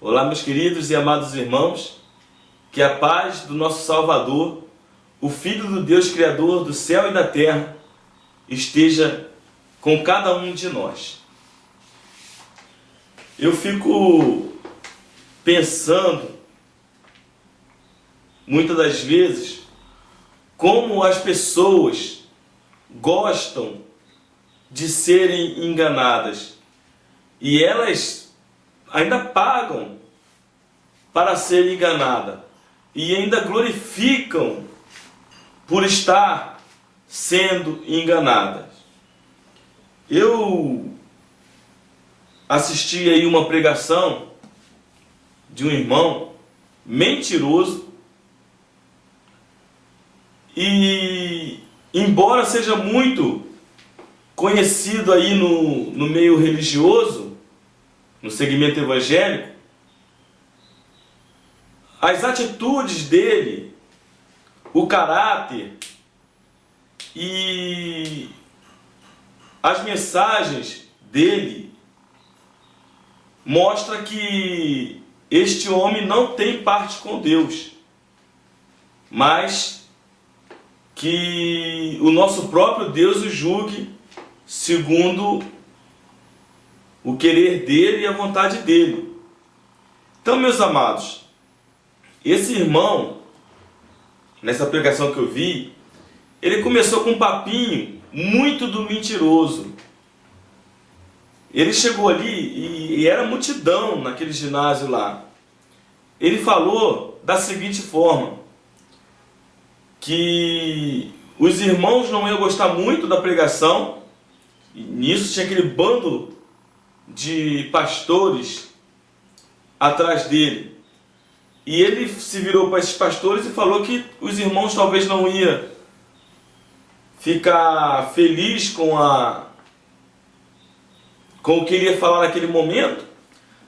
Olá, meus queridos e amados irmãos, que a paz do nosso Salvador, o Filho do Deus Criador do céu e da terra, esteja com cada um de nós. Eu fico pensando, muitas das vezes, como as pessoas gostam de serem enganadas e elas ainda pagam para ser enganada e ainda glorificam por estar sendo enganadas. Eu assisti aí uma pregação de um irmão mentiroso e, embora seja muito conhecido aí no meio religioso, no segmento evangélico, as atitudes dele, o caráter e as mensagens dele mostra que este homem não tem parte com Deus, mas que o nosso próprio Deus o julgue segundo o querer dele e a vontade dele. Então, meus amados, esse irmão, nessa pregação que eu vi, ele começou com um papinho muito do mentiroso. Ele chegou ali e era multidão naquele ginásio lá. Ele falou da seguinte forma, que os irmãos não iam gostar muito da pregação, e nisso tinha aquele bando de pastores atrás dele. E ele se virou para esses pastores e falou que os irmãos talvez não iam ficar feliz com o que ele ia falar naquele momento,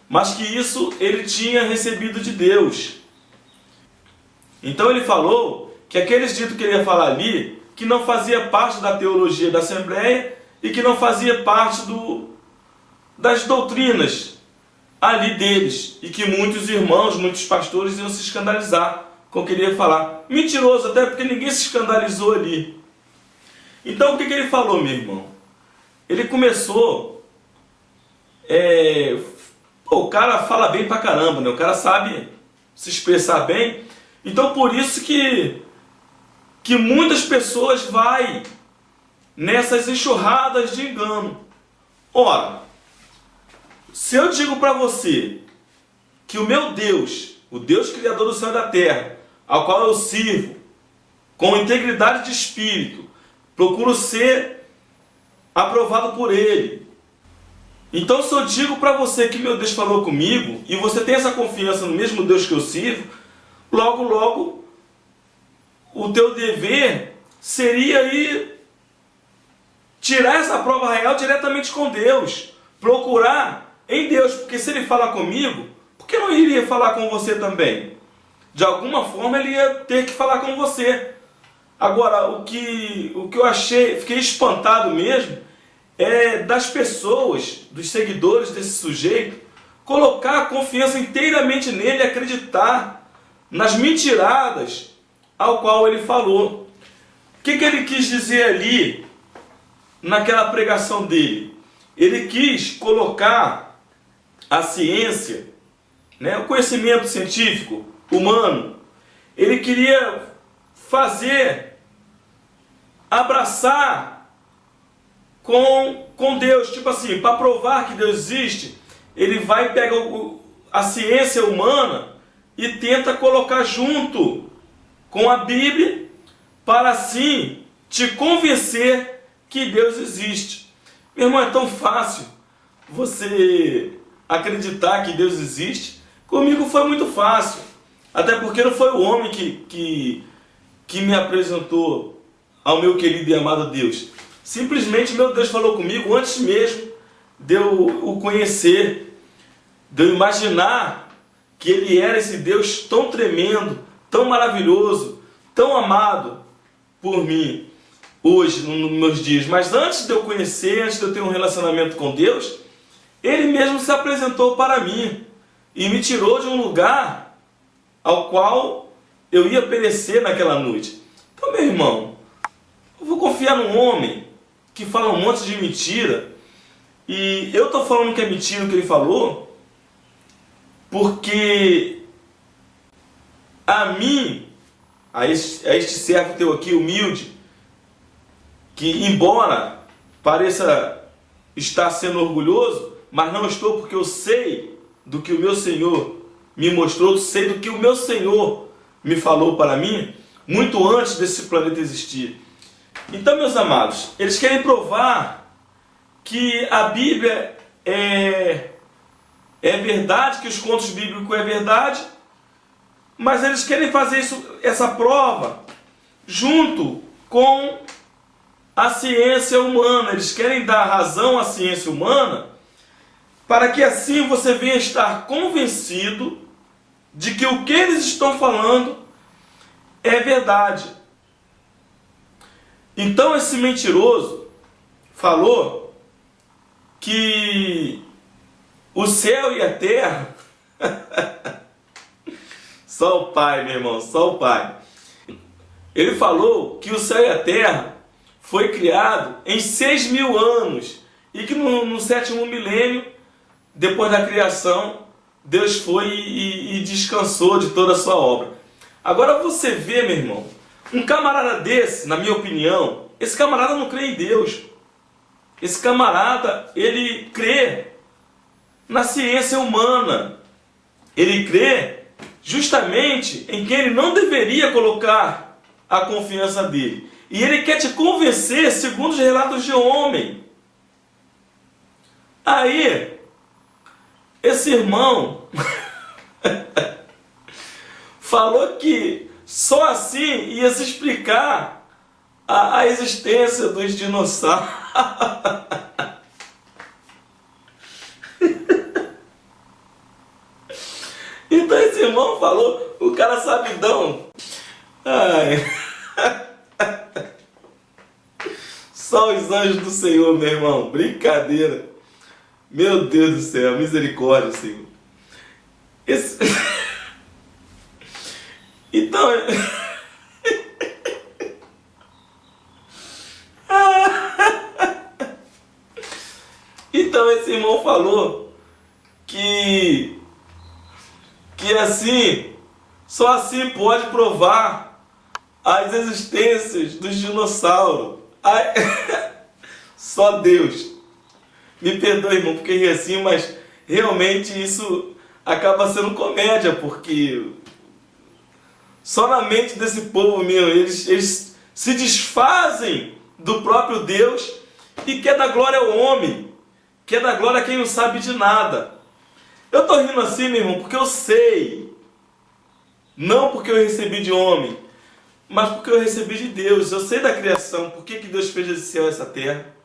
mas que isso ele tinha recebido de Deus. Então ele falou que aqueles ditos que ele ia falar ali, que não fazia parte da teologia da Assembleia e que não fazia parte das doutrinas ali deles, e que muitos irmãos, muitos pastores iam se escandalizar com o que ele ia falar. Mentiroso, até porque ninguém se escandalizou ali. Então o que ele falou, meu irmão? Ele começou... o cara fala bem pra caramba, né? O cara sabe se expressar bem. Então por isso que muitas pessoas vai nessas enxurradas de engano. Ora, se eu digo para você que o meu Deus, o Deus Criador do céu e da terra, ao qual eu sirvo, com integridade de espírito, procuro ser aprovado por Ele. Então, se eu digo para você que meu Deus falou comigo, e você tem essa confiança no mesmo Deus que eu sirvo, logo, logo, o teu dever seria ir tirar essa prova real diretamente com Deus, procurar em Deus, porque se Ele fala comigo, por que não iria falar com você também? De alguma forma Ele ia ter que falar com você. Agora, o que eu achei, fiquei espantado mesmo, é das pessoas, dos seguidores desse sujeito, colocar a confiança inteiramente nele e acreditar nas mentiradas ao qual ele falou. O que ele quis dizer ali, naquela pregação dele? Ele quis colocar a ciência, né, o conhecimento científico, humano, ele queria abraçar com Deus, tipo assim, para provar que Deus existe, ele vai pegar a ciência humana e tenta colocar junto com a Bíblia, para assim te convencer que Deus existe. Meu irmão, é tão fácil você acreditar que Deus existe. Comigo foi muito fácil, até porque não foi o homem que me apresentou ao meu querido e amado Deus. Simplesmente meu Deus falou comigo antes mesmo de eu o conhecer, de eu imaginar que Ele era esse Deus tão tremendo, tão maravilhoso, tão amado por mim hoje, nos meus dias. Mas antes de eu conhecer, antes de eu ter um relacionamento com Deus, Ele mesmo se apresentou para mim e me tirou de um lugar ao qual eu ia perecer naquela noite. Então, meu irmão, eu vou confiar num homem que fala um monte de mentira, e eu estou falando que é mentira o que ele falou, porque a mim, a este servo teu aqui, humilde, que embora pareça estar sendo orgulhoso, mas não estou, porque eu sei do que o meu Senhor me mostrou, sei do que o meu Senhor me falou para mim, muito antes desse planeta existir. Então, meus amados, eles querem provar que a Bíblia é verdade, que os contos bíblicos é verdade, mas eles querem fazer essa prova junto com a ciência humana. Eles querem dar razão à ciência humana para que assim você venha estar convencido de que o que eles estão falando é verdade. Então esse mentiroso falou que o céu e a terra só o Pai, meu irmão, só o Pai. Ele falou que o céu e a terra foi criado em 6.000 anos e que no sétimo milênio, depois da criação, Deus foi e descansou de toda a sua obra. Agora você vê, meu irmão, um camarada desse, na minha opinião, esse camarada não crê em Deus. Esse camarada, ele crê na ciência humana. Ele crê justamente em quem ele não deveria colocar a confiança dele. E ele quer te convencer segundo os relatos de homem. Aí, esse irmão falou que só assim ia se explicar a existência dos dinossauros. Então esse irmão falou, o cara sabidão. Ai. Só os anjos do Senhor, meu irmão. Brincadeira. Meu Deus do céu, misericórdia, Senhor. Então... Então esse irmão falou que assim, só assim pode provar as existências dos dinossauros. Só Deus. Me perdoe, irmão, porque ri assim, mas realmente isso acaba sendo comédia, porque só na mente desse povo mesmo, eles se desfazem do próprio Deus e quer dar glória ao homem, quer dar glória a quem não sabe de nada. Eu estou rindo assim, meu irmão, porque eu sei, não porque eu recebi de homem, mas porque eu recebi de Deus. Eu sei da criação, por que Deus fez esse céu e essa terra.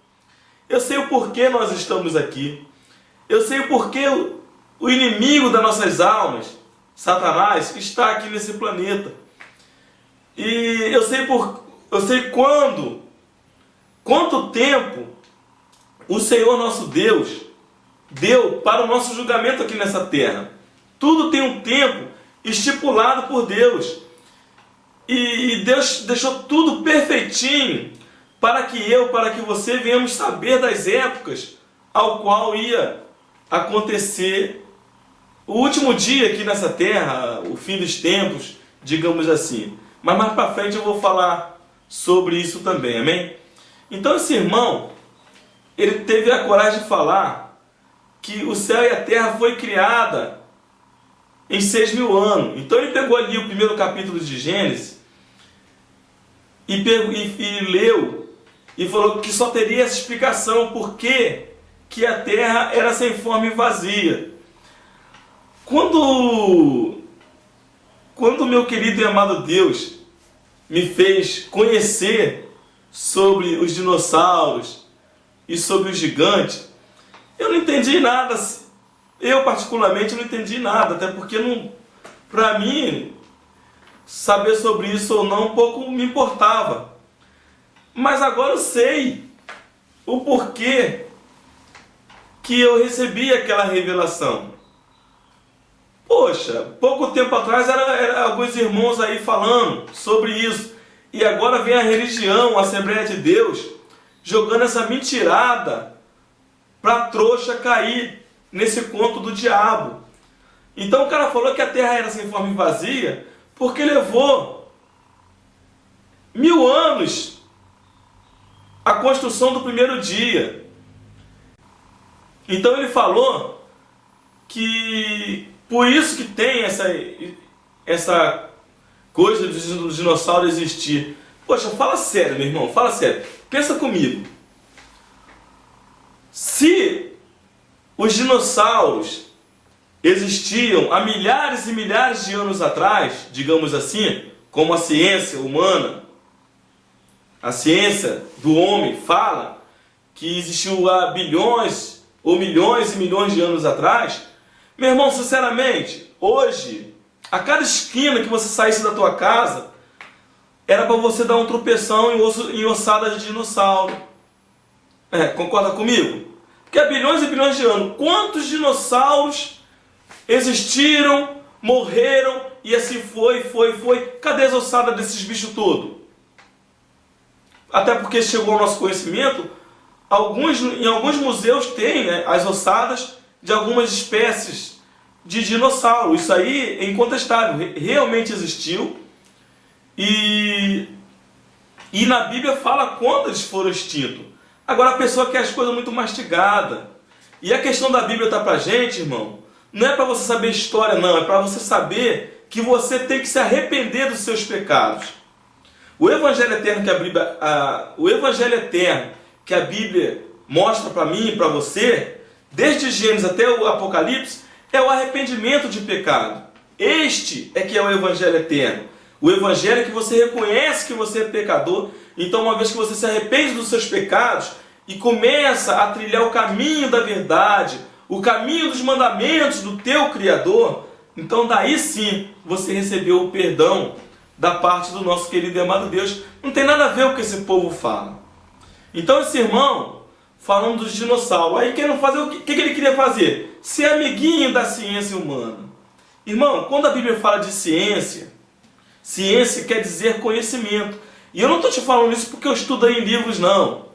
Eu sei o porquê nós estamos aqui. Eu sei o porquê o inimigo das nossas almas, Satanás, está aqui nesse planeta. E eu sei quanto tempo o Senhor nosso Deus deu para o nosso julgamento aqui nessa terra. Tudo tem um tempo estipulado por Deus. E Deus deixou tudo perfeitinho para que você venhamos saber das épocas ao qual ia acontecer o último dia aqui nessa terra, o fim dos tempos, digamos assim. Mas mais para frente eu vou falar sobre isso também, amém? Então esse irmão, ele teve a coragem de falar que o céu e a terra foi criada em 6.000 anos. Então ele pegou ali o primeiro capítulo de Gênesis e leu e falou que só teria essa explicação porque que a terra era sem forma e vazia. Quando meu querido e amado Deus me fez conhecer sobre os dinossauros e sobre os gigantes, eu não entendi nada. Eu particularmente não entendi nada, até porque para mim saber sobre isso ou não pouco me importava. Mas agora eu sei o porquê que eu recebi aquela revelação. Poxa, pouco tempo atrás era alguns irmãos aí falando sobre isso. E agora vem a religião, a Assembleia de Deus, jogando essa mentirada para trouxa cair nesse conto do diabo. Então o cara falou que a terra era sem forma e vazia porque levou 1000 anos a construção do primeiro dia. Então ele falou que por isso que tem essa coisa do dinossauro existir. Poxa, fala sério, meu irmão, fala sério. Pensa comigo. Se os dinossauros existiam há milhares e milhares de anos atrás, digamos assim, como a ciência humana, a ciência do homem fala que existiu há bilhões ou milhões e milhões de anos atrás, meu irmão, sinceramente, hoje, a cada esquina que você saísse da tua casa, era para você dar um tropeção em ossada de dinossauro. Concorda comigo? Porque há bilhões e bilhões de anos, quantos dinossauros existiram, morreram, e assim foi. Cadê as ossadas desses bichos todos? Até porque chegou ao nosso conhecimento, em alguns museus tem, né, as ossadas de algumas espécies de dinossauro. Isso aí é incontestável, realmente existiu. E na Bíblia fala quando eles foram extintos. Agora a pessoa quer as coisas muito mastigadas. E a questão da Bíblia está pra gente, irmão, não é para você saber história, não. É para você saber que você tem que se arrepender dos seus pecados. O Evangelho eterno que a Bíblia mostra para mim e para você, desde Gênesis até o Apocalipse, é o arrependimento de pecado. Este é que é o Evangelho eterno. O Evangelho é que você reconhece que você é pecador. Então, uma vez que você se arrepende dos seus pecados e começa a trilhar o caminho da verdade, o caminho dos mandamentos do teu Criador, então daí sim você recebeu o perdão da parte do nosso querido e amado Deus. Não tem nada a ver com o que esse povo fala. Então esse irmão, falando dos dinossauros, aí querendo fazer o que ele queria fazer? Ser amiguinho da ciência humana. Irmão, quando a Bíblia fala de ciência, ciência quer dizer conhecimento. E eu não estou te falando isso porque eu estudei em livros, não.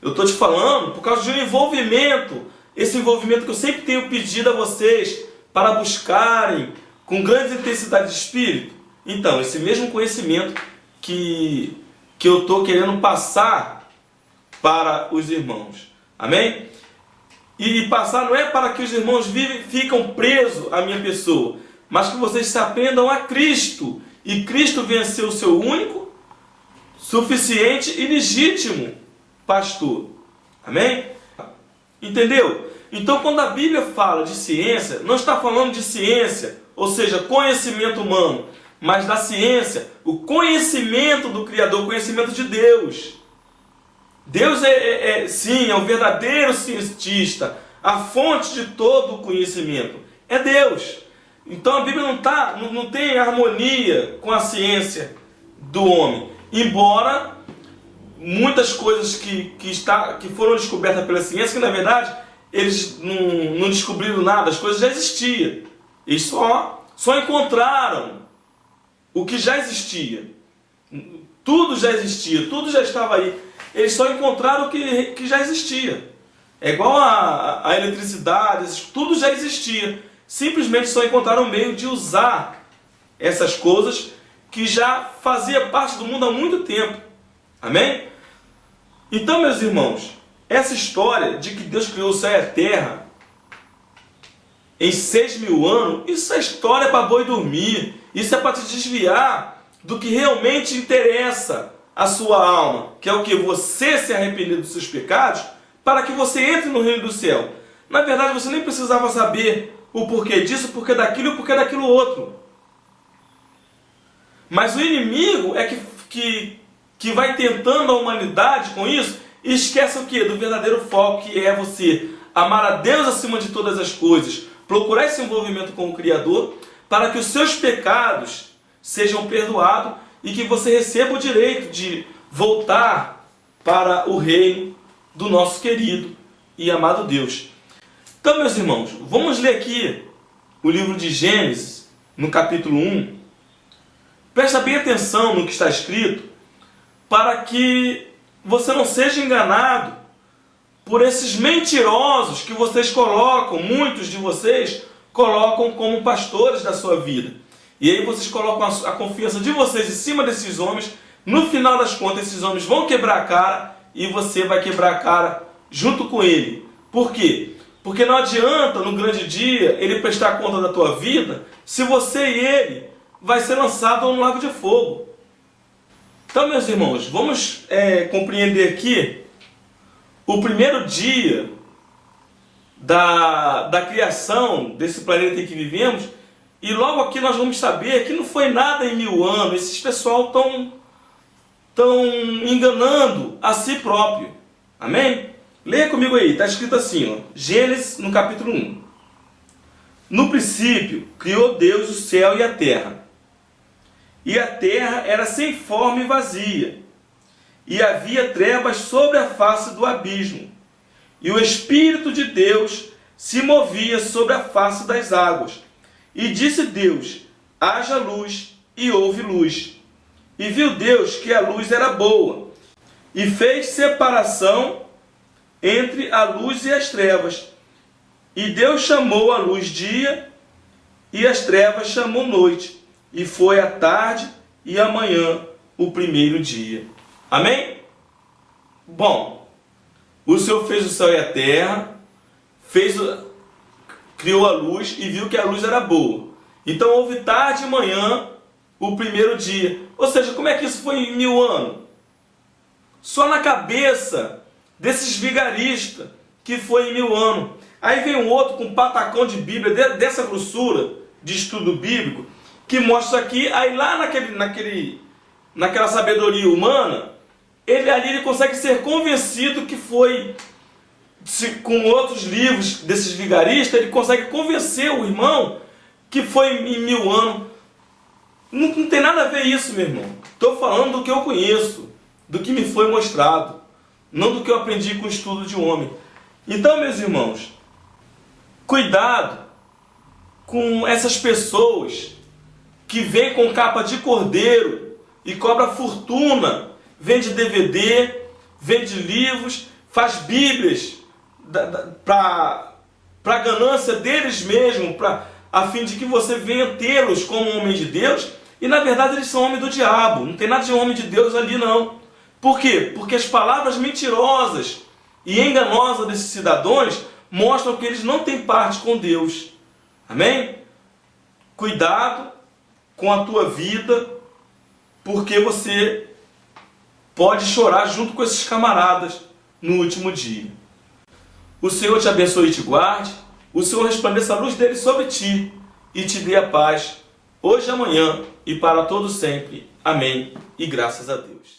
Eu estou te falando por causa de um envolvimento. Esse envolvimento que eu sempre tenho pedido a vocês para buscarem com grande intensidade de espírito. Então, esse mesmo conhecimento que eu estou querendo passar para os irmãos. Amém? E passar não é para que os irmãos ficam presos à minha pessoa, mas que vocês se aprendam a Cristo. E Cristo venceu o seu único, suficiente e legítimo pastor. Amém? Entendeu? Então, quando a Bíblia fala de ciência, não está falando de ciência, ou seja, conhecimento humano, mas da ciência, o conhecimento do Criador, o conhecimento de Deus. Deus sim, é o verdadeiro cientista, a fonte de todo o conhecimento. É Deus. Então a Bíblia não tem harmonia com a ciência do homem. Embora muitas coisas que foram descobertas pela ciência, que na verdade eles não descobriram nada, as coisas já existiam. Eles só encontraram o que já existia. Tudo já existia, tudo já estava aí. Eles só encontraram o que já existia. É igual a eletricidade, tudo já existia. Simplesmente só encontraram um meio de usar essas coisas que já fazia parte do mundo há muito tempo. Amém? Então, meus irmãos, essa história de que Deus criou o céu e a terra em 6.000 anos, isso é história para boi dormir. Isso é para te desviar do que realmente interessa a sua alma, que é o que? Você se arrepender dos seus pecados, para que você entre no reino do céu. Na verdade, você nem precisava saber o porquê disso, o porquê daquilo e o porquê daquilo outro. Mas o inimigo é que vai tentando a humanidade com isso, e esquece o quê? Do verdadeiro foco, que é você amar a Deus acima de todas as coisas, procurar esse envolvimento com o Criador, para que os seus pecados sejam perdoados e que você receba o direito de voltar para o reino do nosso querido e amado Deus. Então, meus irmãos, vamos ler aqui o livro de Gênesis, no capítulo 1, presta bem atenção no que está escrito, para que você não seja enganado por esses mentirosos que vocês colocam, muitos de vocês colocam como pastores da sua vida. E aí vocês colocam a confiança de vocês em cima desses homens. No final das contas, esses homens vão quebrar a cara e você vai quebrar a cara junto com ele. Por quê? Porque não adianta no grande dia ele prestar conta da tua vida se você e ele vai ser lançado no lago de fogo. Então, meus irmãos, vamos compreender aqui o primeiro dia da criação desse planeta em que vivemos, e logo aqui nós vamos saber que não foi nada em 1000 anos. Esses pessoal estão enganando a si próprio. Amém? Leia comigo aí, está escrito assim, ó, Gênesis no capítulo 1. No princípio, criou Deus o céu e a terra. E a terra era sem forma e vazia, e havia trevas sobre a face do abismo, e o Espírito de Deus se movia sobre a face das águas. E disse Deus, haja luz, e houve luz. E viu Deus que a luz era boa, e fez separação entre a luz e as trevas. E Deus chamou a luz dia, e as trevas chamou noite. E foi a tarde e a manhã o primeiro dia. Amém? Bom, o Senhor fez o céu e a terra, criou a luz e viu que a luz era boa. Então houve tarde e manhã o primeiro dia. Ou seja, como é que isso foi em 1000 anos? Só na cabeça desses vigaristas que foi em 1000 anos. Aí vem um outro com um patacão de Bíblia dessa grossura de estudo bíblico, que mostra aqui, aí lá naquela sabedoria humana, ele consegue ser convencido que foi, com outros livros desses vigaristas, ele consegue convencer o irmão que foi em 1000 anos. Não tem nada a ver isso, meu irmão. Estou falando do que eu conheço, do que me foi mostrado, não do que eu aprendi com o estudo de um homem. Então, meus irmãos, cuidado com essas pessoas que vem com capa de cordeiro e cobra fortuna, vende DVD, vende livros, faz bíblias para ganância deles mesmos, a fim de que você venha tê-los como homem de Deus, e na verdade eles são homem do diabo, não tem nada de homem de Deus ali não. Por quê? Porque as palavras mentirosas e enganosas desses cidadãos mostram que eles não têm parte com Deus. Amém? Cuidado com a tua vida, porque você pode chorar junto com esses camaradas no último dia. O Senhor te abençoe e te guarde, o Senhor resplandeça a luz dele sobre ti e te dê a paz, hoje e amanhã e para todo sempre. Amém. E graças a Deus.